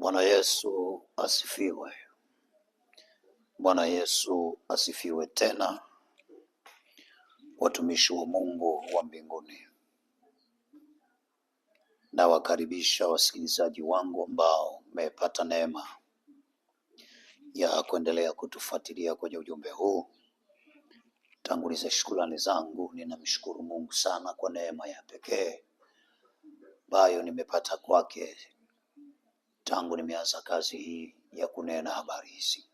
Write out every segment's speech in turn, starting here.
Bwana Yesu asifiwe. Bwana Yesu asifiwe tena. Watumishi wa Mungu wa mbinguni, na wakaribisha wasikilizaji wangu ambao mmepata neema ya kuendelea kutufuatilia kwenye ujumbe huu. Tanguliza shukrani zangu, ninamshukuru Mungu sana kwa neema ya pekee ambayo nimepata kwake tangu nimeanza kazi hii ya kunena habari hizi.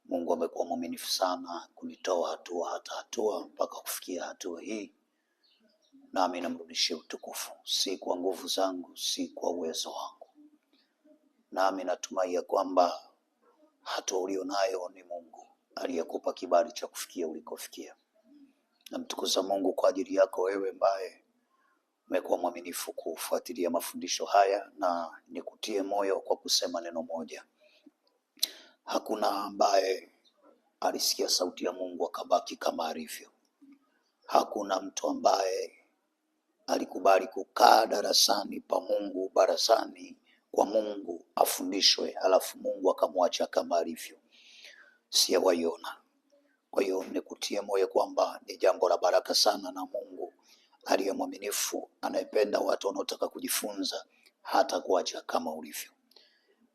Mungu amekuwa mwaminifu sana kunitoa hatua mpaka kufikia hatua hii, nami namrudishia utukufu, si kwa nguvu zangu, si kwa uwezo wangu. Nami natumai ya kwamba hatua ulionayo ni Mungu aliyekupa kibali cha kufikia ulikofikia. Namtukuza Mungu kwa ajili yako wewe ambaye umekuwa mwaminifu kufuatilia mafundisho haya, na nikutie moyo kwa kusema neno moja: hakuna ambaye alisikia sauti ya Mungu akabaki kama alivyo. Hakuna mtu ambaye alikubali kukaa darasani pa Mungu, barazani kwa Mungu afundishwe, halafu Mungu akamwacha kama alivyo. Sijawaiona. Kwa hiyo nikutie moyo kwamba ni jambo la baraka sana, na Mungu aliye mwaminifu, anayependa watu wanaotaka kujifunza, hata kuacha kama ulivyo.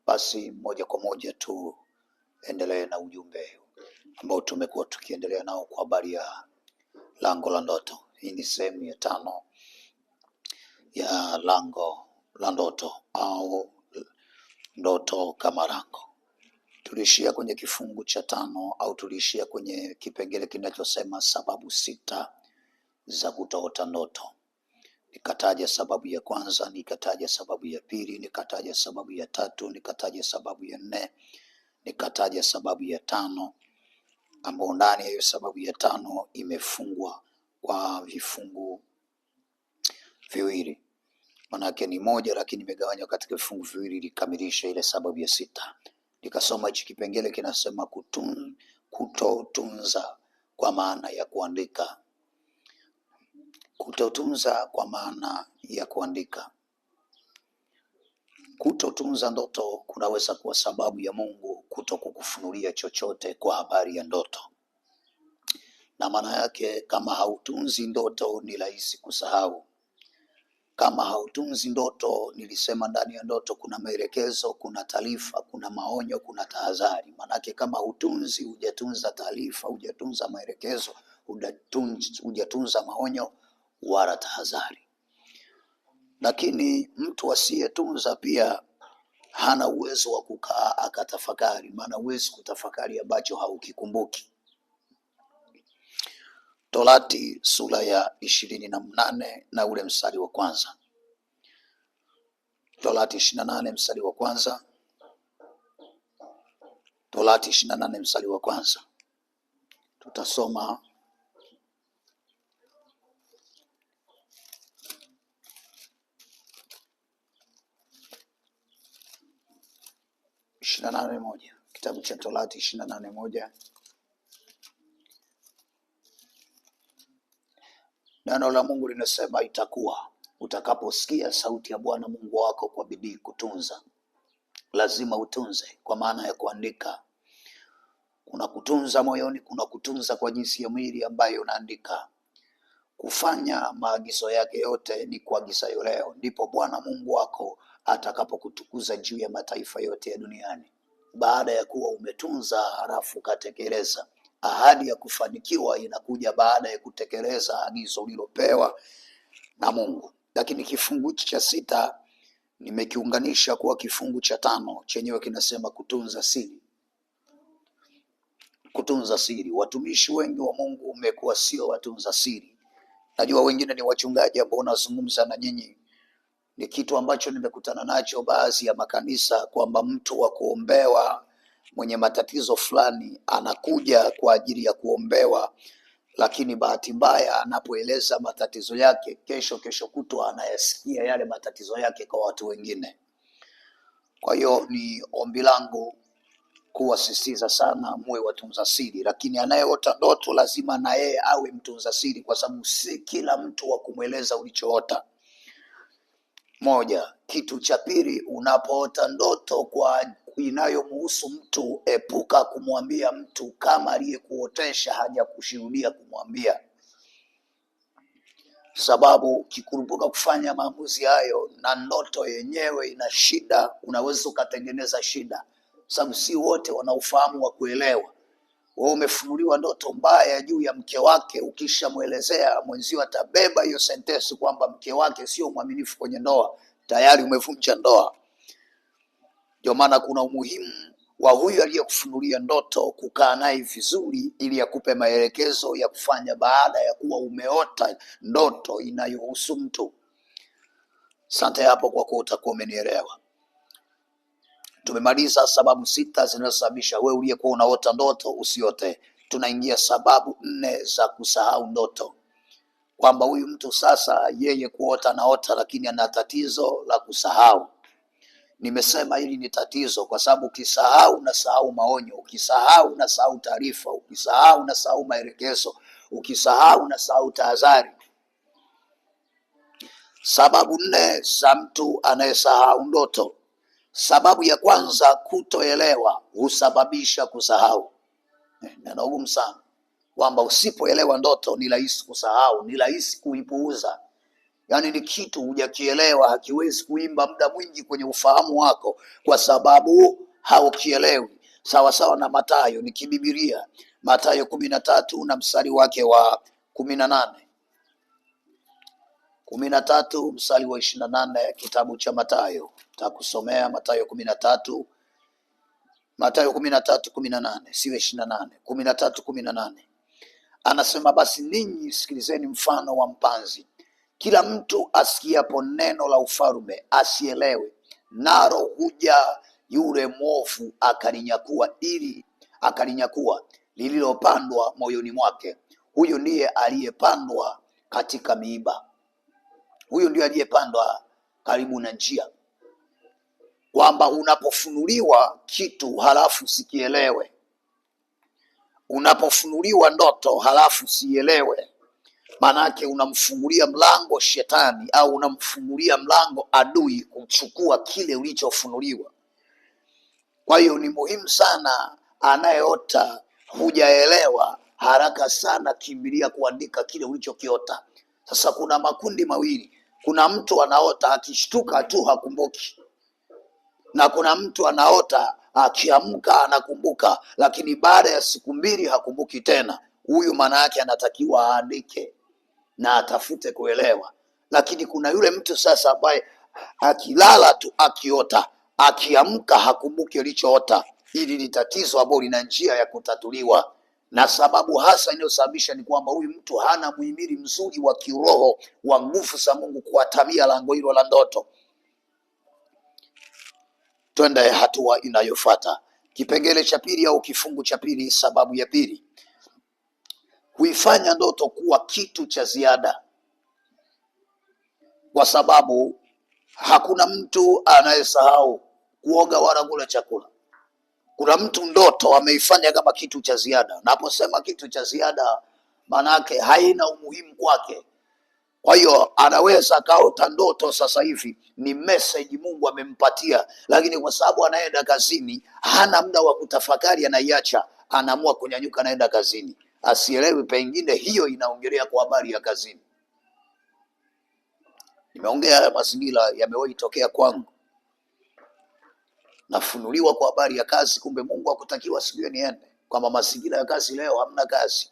Basi moja kwa moja tuendelee na ujumbe ambao tumekuwa tukiendelea nao kwa habari ya lango la ndoto. Hii ni sehemu ya 5 ya lango la ndoto au ndoto kama lango. Tuliishia kwenye kifungu cha 5 au tuliishia kwenye kipengele kinachosema sababu 6 za kutoota ndoto. Nikataja sababu ya kwanza, nikataja sababu ya pili, nikataja sababu ya 3, nikataja sababu ya 4, nikataja sababu ya 5, ambao ndani ya hiyo sababu ya 5 imefungwa kwa vifungu viwili. Manake ni moja, lakini imegawanywa katika vifungu viwili likamilisha ile sababu ya 6. Nikasoma hichi kipengele kinasema kutotunza kwa maana ya kuandika. Kutotunza kwa maana ya kuandika. Kutotunza ndoto kunaweza kuwa sababu ya Mungu kutokukufunulia chochote kwa habari ya ndoto. Na maana yake, kama hautunzi ndoto ni rahisi kusahau. Kama hautunzi ndoto, nilisema ndani ya ndoto kuna maelekezo, kuna taarifa, kuna maonyo, kuna tahadhari. Maanake kama hutunzi, hujatunza taarifa, hujatunza maelekezo, hujatunza maonyo wala tahadhari. Lakini mtu asiyetunza pia hana uwezo wa kukaa akatafakari, maana huwezi kutafakari ambacho haukikumbuki. Torati sura ya 28 na ule mstari wa kwanza. Torati 28 mstari wa kwanza. Torati 28 mstari wa kwanza. Tutasoma moja. Kitabu cha Torati 28:1. Neno la Mungu linasema, itakuwa utakaposikia sauti ya Bwana Mungu wako kwa bidii kutunza. Lazima utunze kwa maana ya kuandika. Kuna kutunza moyoni, kuna kutunza kwa jinsi ya mwili ambayo unaandika. Kufanya maagizo yake yote ni kuagiza leo, ndipo Bwana Mungu wako atakapokutukuza juu ya mataifa yote ya duniani. Baada ya kuwa umetunza halafu ukatekeleza, ahadi ya kufanikiwa inakuja baada ya kutekeleza agizo ulilopewa na Mungu. Lakini kifungu cha 6 nimekiunganisha kuwa kifungu cha 5, chenyewe kinasema kutunza siri. Kutunza siri. Watumishi wengi wa Mungu umekuwa sio watunza siri. Najua wengine ni wachungaji ambao nazungumza na nyinyi. Ni kitu ambacho nimekutana nacho baadhi ya makanisa, kwamba mtu wa kuombewa mwenye matatizo fulani anakuja kwa ajili ya kuombewa, lakini bahati mbaya anapoeleza matatizo yake, kesho kutwa anayasikia yale matatizo yake kwa watu wengine. Kwa hiyo ni ombi langu kuwasisitiza sana muwe watunza siri, lakini anayeota ndoto lazima na yeye awe mtunza siri, kwa sababu si kila mtu wa kumweleza ulichoota. Moja. Kitu cha pili, unapoota ndoto kwa inayomhusu mtu, epuka kumwambia mtu kama aliyekuotesha hajakushuhudia kumwambia, sababu ukikurupuka kufanya maamuzi hayo na ndoto yenyewe ina shida, unaweza ukatengeneza shida, sababu si wote wana ufahamu wa kuelewa. Wewe umefunuliwa ndoto mbaya juu ya mke wake, ukishamwelezea mwenzio atabeba hiyo sentensi kwamba mke wake sio mwaminifu kwenye ndoa, tayari umevunja ndoa. Ndio maana kuna umuhimu wa huyu aliyekufunulia ndoto kukaa naye vizuri, ili akupe maelekezo ya kufanya baada ya kuwa umeota ndoto inayohusu mtu. Asante hapo kwa kuwa utakuwa umenielewa. Tumemaliza sababu 6 zinazosababisha wewe uliyekuwa unaota ndoto usiote. Tunaingia sababu 4 za kusahau ndoto, kwamba huyu mtu sasa yeye kuota naota, lakini ana tatizo la kusahau. Nimesema hili ni tatizo kwa sababu ukisahau unasahau maonyo, ukisahau unasahau taarifa, ukisahau unasahau maelekezo, ukisahau unasahau tahadhari. Sababu 4 za mtu anayesahau ndoto. Sababu ya kwanza, kutoelewa husababisha kusahau. Neno gumu sana, kwamba usipoelewa ndoto ni rahisi kusahau, ni rahisi kuipuuza. Yaani ni kitu hujakielewa, hakiwezi kuimba muda mwingi kwenye ufahamu wako kwa sababu haukielewi. Sawa sawa na Mathayo, ni kibibilia, Mathayo 13 na mstari wake wa 18. 13 mstari wa 28 kitabu cha Mathayo. Takusomea Mathayo 13, Mathayo 13:18, siwe 28, 13:18. Anasema, basi ninyi sikilizeni mfano wa mpanzi. Kila mtu asikiapo neno la ufalme asielewe, nalo huja yule mwovu akalinyakua lililopandwa moyoni mwake. Huyu ndiye aliyepandwa katika miiba. Huyu ndiye aliyepandwa karibu na njia. Kwamba unapofunuliwa kitu halafu sikielewe, unapofunuliwa ndoto halafu sielewe, manake unamfungulia mlango shetani, au unamfungulia mlango adui kuchukua kile ulichofunuliwa. Kwa hiyo ni muhimu sana, anayeota hujaelewa, haraka sana kimbilia kuandika kile ulichokiota. Sasa kuna makundi mawili. Kuna mtu anaota akishtuka tu hakumbuki, na kuna mtu anaota akiamka anakumbuka, lakini baada ya siku 2 hakumbuki tena. Huyu maana yake anatakiwa aandike na atafute kuelewa. Lakini kuna yule mtu sasa ambaye akilala tu akiota, akiamka hakumbuki alichoota. Hili ni tatizo ambalo lina njia ya kutatuliwa, na sababu hasa inayosababisha ni kwamba huyu mtu hana muhimili mzuri wa kiroho wa nguvu za Mungu kuatamia lango hilo la ndoto. Twende hatua inayofuata, kipengele cha pili au kifungu cha pili. Sababu ya pili, kuifanya ndoto kuwa kitu cha ziada, kwa sababu hakuna mtu anayesahau kuoga wala kula chakula. Kuna mtu ndoto ameifanya kama kitu cha ziada. Naposema kitu cha ziada, manake haina umuhimu kwake. Kwa hiyo anaweza kaota ndoto sasa hivi ni message Mungu amempatia, lakini kwa sababu anaenda kazini hana muda wa kutafakari, anaiacha, anaamua kunyanyuka anaenda kazini, asielewi pengine hiyo inaongelea kwa habari ya kazini. Nimeongea mazingira yamewahi tokea kwangu, nafunuliwa kwa habari ya kazi, kumbe Mungu hakutakiwa siku hiyo niende, kwamba mazingira ya kazi leo hamna kazi.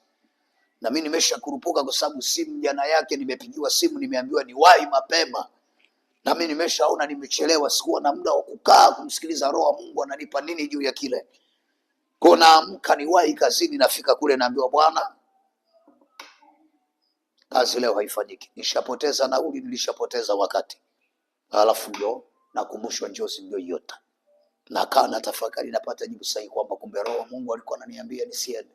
Na mimi nimeshakurupuka kwa sababu simu jana yake nimepigiwa simu, nimeambiwa niwahi mapema, na mimi nimeshaona nimechelewa, sikuwa na muda wa kukaa kumsikiliza roho wa Mungu ananipa nini juu ya kile. Kwa naamka niwahi kazini, nafika kule naambiwa, bwana, kazi leo haifanyiki. Nishapoteza nauli, nilishapoteza wakati. Halafu ndio nakumbushwa njozi niliyoiota. Nakaa na tafakari, napata jibu sahihi kwamba kumbe roho wa Mungu alikuwa ananiambia nisiende.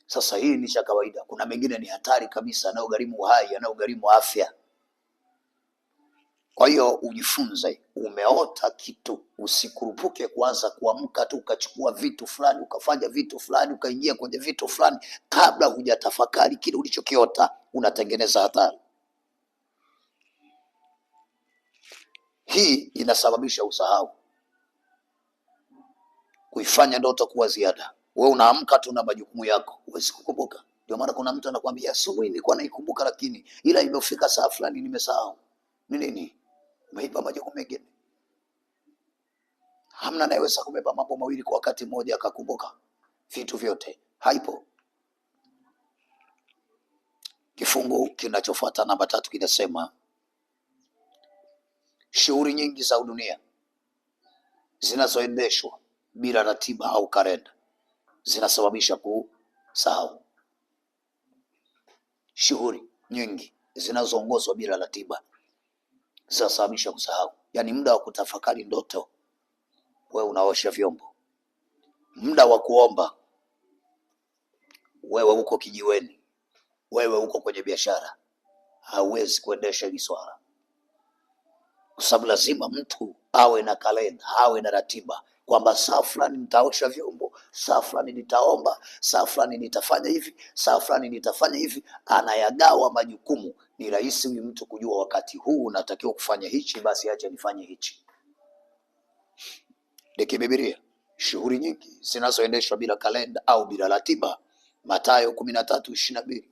Sasa hii ni cha kawaida. Kuna mengine ni hatari kabisa, yanayogharimu uhai, yanayogharimu afya. Kwa hiyo ujifunze, umeota kitu, usikurupuke kuanza kuamka tu ukachukua vitu fulani, ukafanya vitu fulani, ukaingia kwenye vitu fulani kabla hujatafakari kile ulichokiota. Unatengeneza hatari. Hii inasababisha usahau, kuifanya ndoto kuwa ziada. Wewe unaamka tu na majukumu yako, huwezi kukumbuka. Ndio maana kuna mtu anakuambia asubuhi nilikuwa naikumbuka, lakini ila imefika saa fulani nimesahau. Ni nini? Umeipa majukumu mengine. Hamna anayeweza kubeba mambo mawili kwa wakati mmoja akakumbuka vitu vyote, haipo. Kifungu kinachofuata namba 3 kinasema shughuli nyingi za dunia zinazoendeshwa bila ratiba au kalenda zinasababisha kusahau. Shughuli nyingi zinazoongozwa bila ratiba zinasababisha kusahau. Yaani muda wa kutafakari ndoto, wewe unaosha vyombo. Muda wa kuomba, wewe uko kijiweni, wewe uko kwenye biashara, hauwezi kuendesha hili swala, kwa sababu lazima mtu awe na kalenda, awe na ratiba, kwamba saa fulani nitaosha vyombo, saa fulani nitaomba, saa fulani nitafanya hivi, saa fulani nitafanya hivi. Anayagawa majukumu. Ni rahisi huyu mtu kujua wakati huu unatakiwa kufanya hichi, basi acha nifanye hichi. Biblia, shughuli nyingi zinazoendeshwa bila kalenda au bila ratiba. Mathayo 13:22.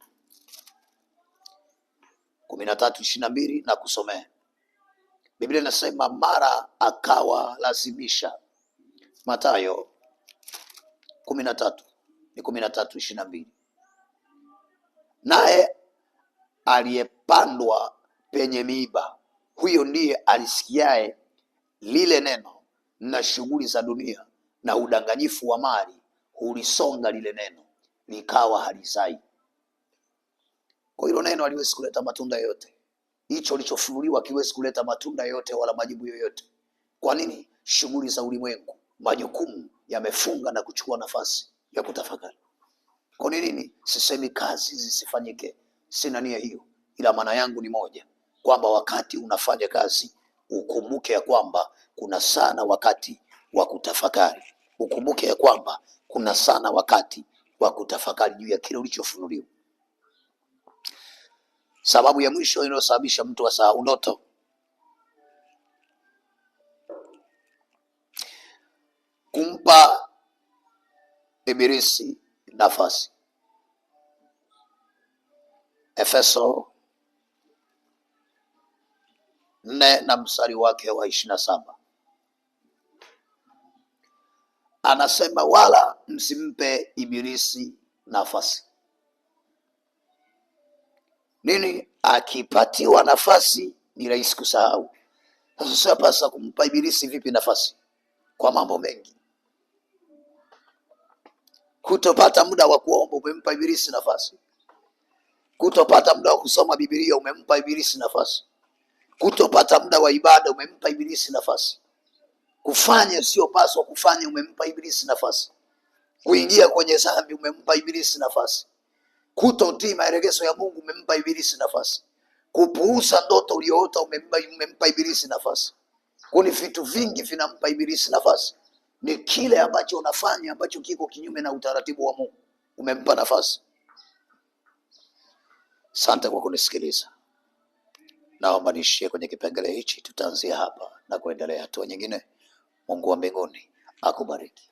13:22 na kusomea. Biblia inasema mara akawa lazimisha. Mathayo 13:22. Naye aliyepandwa penye miiba, huyo ndiye alisikiaye lile neno, na shughuli za dunia na udanganyifu wa mali hulisonga lile neno, likawa halizai. Kwa hilo neno haliwezi kuleta matunda yoyote. Hicho kilichofunuliwa kiwezi kuleta matunda yoyote wala majibu yoyote. Kwa nini? Shughuli za ulimwengu, majukumu yamefunga na kuchukua nafasi ya kutafakari. Kwa nini? Sisemi kazi zisifanyike, sina nia hiyo, ila maana yangu ni moja, kwamba wakati unafanya kazi ukumbuke ya kwamba kuna sana wakati wa kutafakari. Ukumbuke ya kwamba kuna sana wakati wa kutafakari juu ya kile ulichofunuliwa. Sababu ya mwisho inayosababisha mtu asahau ndoto, kumpa Ibilisi nafasi. Efeso 4 na mstari wake wa 27 anasema, wala msimpe Ibilisi nafasi. Nini? Akipatiwa nafasi ni rahisi kusahau. Sasa pasa kumpa Ibilisi vipi nafasi? Kwa mambo mengi. Kutopata muda wa kuomba, umempa Ibilisi nafasi. Kutopata muda wa kusoma Biblia, umempa Ibilisi nafasi. Kutopata muda wa ibada, umempa Ibilisi nafasi. Kufanya sio paswa kufanya, umempa Ibilisi nafasi. Kuingia kwenye dhambi, umempa Ibilisi nafasi. Kutotii maelekezo ya Mungu, umempa Ibilisi nafasi. Kupuuza ndoto uliyoota, umempa Ibilisi nafasi. Kuna vitu vingi vinampa Ibilisi nafasi. Ni kile ambacho unafanya ambacho kiko kinyume na utaratibu wa Mungu, umempa nafasi. Asante kwa kunisikiliza. Naomba nishie kwenye kipengele hichi, tutaanzia hapa na kuendelea hatua nyingine. Mungu wa mbinguni akubariki.